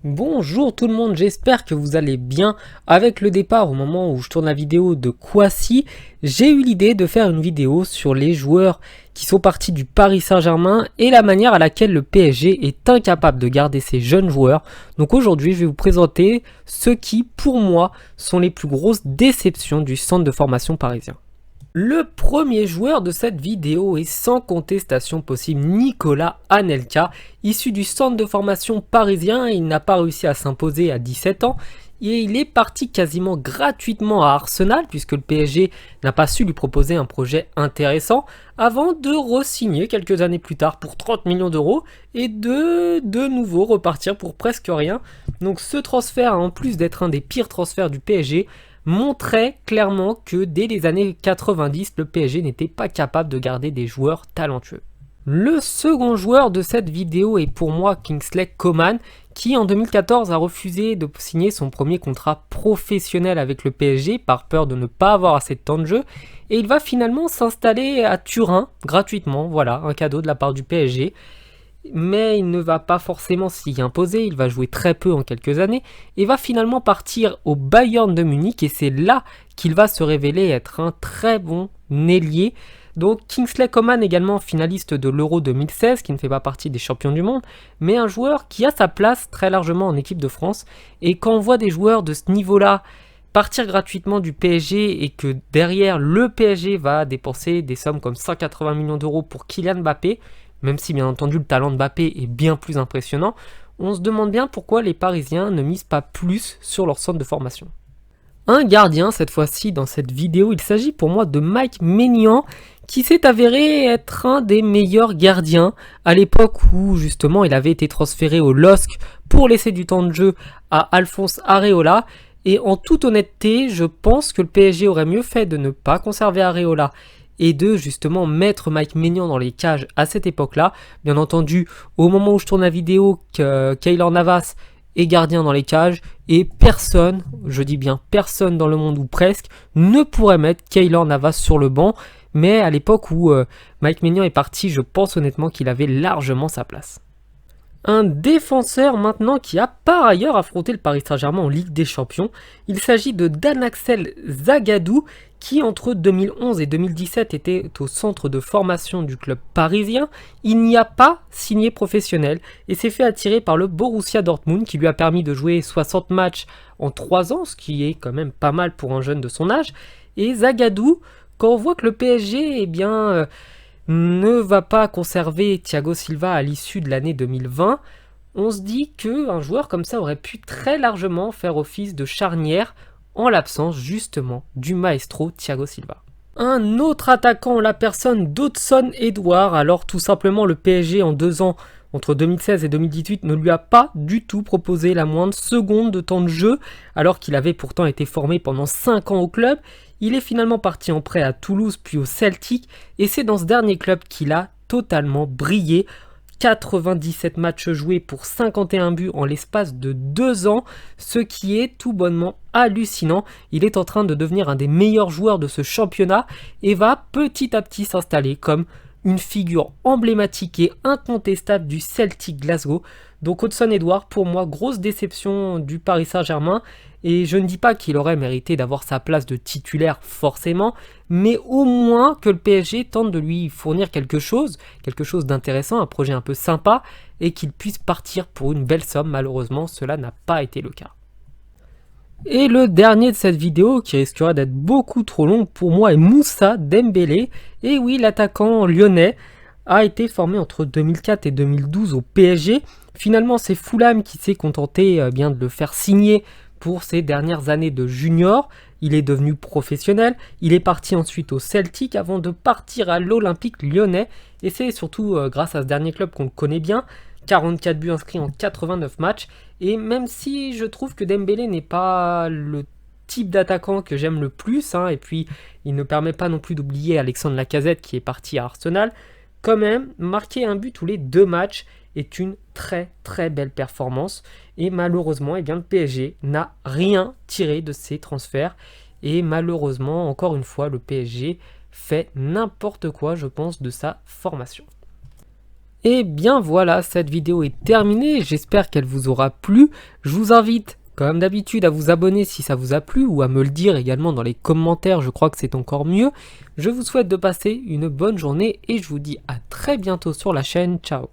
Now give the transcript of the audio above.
Bonjour tout le monde, j'espère que vous allez bien. Avec le départ au moment où je tourne la vidéo de Kouassi, j'ai eu l'idée de faire une vidéo sur les joueurs qui sont partis du Paris Saint-Germain et la manière à laquelle le PSG est incapable de garder ses jeunes joueurs. Donc aujourd'hui, je vais vous présenter ceux qui, pour moi, sont les plus grosses déceptions du centre de formation parisien. Le premier joueur de cette vidéo est sans contestation possible Nicolas Anelka. Issu du centre de formation parisien, il n'a pas réussi à s'imposer à 17 ans et il est parti quasiment gratuitement à Arsenal puisque le PSG n'a pas su lui proposer un projet intéressant avant de re-signer quelques années plus tard pour 30 millions d'euros et de nouveau repartir pour presque rien. Donc ce transfert, en plus d'être un des pires transferts du PSG, montrait clairement que dès les années 90, le PSG n'était pas capable de garder des joueurs talentueux. Le second joueur de cette vidéo est pour moi Kingsley Coman, qui en 2014 a refusé de signer son premier contrat professionnel avec le PSG par peur de ne pas avoir assez de temps de jeu, et il va finalement s'installer à Turin gratuitement, voilà, un cadeau de la part du PSG. Mais il ne va pas forcément s'y imposer, il va jouer très peu en quelques années, et va finalement partir au Bayern de Munich, et c'est là qu'il va se révéler être un très bon ailier. Donc Kingsley Coman également finaliste de l'Euro 2016, qui ne fait pas partie des champions du monde, mais un joueur qui a sa place très largement en équipe de France, et quand on voit des joueurs de ce niveau-là partir gratuitement du PSG et que derrière le PSG va dépenser des sommes comme 180 millions d'euros pour Kylian Mbappé, même si bien entendu le talent de Mbappé est bien plus impressionnant, on se demande bien pourquoi les Parisiens ne misent pas plus sur leur centre de formation. Un gardien, cette fois-ci dans cette vidéo, il s'agit pour moi de Mike Maignan, qui s'est avéré être un des meilleurs gardiens à l'époque où justement il avait été transféré au LOSC pour laisser du temps de jeu à Alphonse Areola. Et en toute honnêteté, je pense que le PSG aurait mieux fait de ne pas conserver Areola et de justement mettre Mike Maignan dans les cages à cette époque-là. Bien entendu, au moment où je tourne la vidéo, Keylor Navas est gardien dans les cages et personne, je dis bien personne dans le monde ou presque, ne pourrait mettre Keylor Navas sur le banc. Mais à l'époque où Mike Maignan est parti, je pense honnêtement qu'il avait largement sa place. Un défenseur maintenant qui a par ailleurs affronté le Paris Saint-Germain en Ligue des Champions. Il s'agit de Dan-Axel Zagadou qui entre 2011 et 2017 était au centre de formation du club parisien. Il n'y a pas signé professionnel et s'est fait attirer par le Borussia Dortmund qui lui a permis de jouer 60 matchs en 3 ans, ce qui est quand même pas mal pour un jeune de son âge. Et Zagadou, quand on voit que le PSG ne va pas conserver Thiago Silva à l'issue de l'année 2020, on se dit qu'un joueur comme ça aurait pu très largement faire office de charnière en l'absence justement du maestro Thiago Silva. Un autre attaquant, la personne d'Hudson Edouard, alors tout simplement le PSG en 2 ans, entre 2016 et 2018, ne lui a pas du tout proposé la moindre seconde de temps de jeu, alors qu'il avait pourtant été formé pendant 5 ans au club. Il est finalement parti en prêt à Toulouse puis au Celtic, et c'est dans ce dernier club qu'il a totalement brillé. 97 matchs joués pour 51 buts en l'espace de 2 ans, ce qui est tout bonnement hallucinant. Il est en train de devenir un des meilleurs joueurs de ce championnat et va petit à petit s'installer comme une figure emblématique et incontestable du Celtic Glasgow. Donc Hudson Edouard, pour moi, grosse déception du Paris Saint-Germain. Et je ne dis pas qu'il aurait mérité d'avoir sa place de titulaire forcément, mais au moins que le PSG tente de lui fournir quelque chose d'intéressant, un projet un peu sympa, et qu'il puisse partir pour une belle somme. Malheureusement, cela n'a pas été le cas. Et le dernier de cette vidéo, qui risquera d'être beaucoup trop long pour moi, est Moussa Dembélé. Et oui, l'attaquant lyonnais a été formé entre 2004 et 2012 au PSG. Finalement, c'est Fulham qui s'est contenté de le faire signer pour ses dernières années de junior. Il est devenu professionnel. Il est parti ensuite au Celtic avant de partir à l'Olympique lyonnais. Et c'est surtout grâce à ce dernier club qu'on le connaît bien. 44 buts inscrits en 89 matchs. Et même si je trouve que Dembélé n'est pas le type d'attaquant que j'aime le plus, et puis il ne permet pas non plus d'oublier Alexandre Lacazette qui est parti à Arsenal, quand même, marquer un but tous les 2 matchs est une très très belle performance. Et malheureusement, le PSG n'a rien tiré de ces transferts. Et malheureusement, encore une fois, le PSG fait n'importe quoi, je pense, de sa formation. Et bien voilà, cette vidéo est terminée, j'espère qu'elle vous aura plu. Je vous invite, comme d'habitude, à vous abonner si ça vous a plu ou à me le dire également dans les commentaires, je crois que c'est encore mieux. Je vous souhaite de passer une bonne journée et je vous dis à très bientôt sur la chaîne, ciao.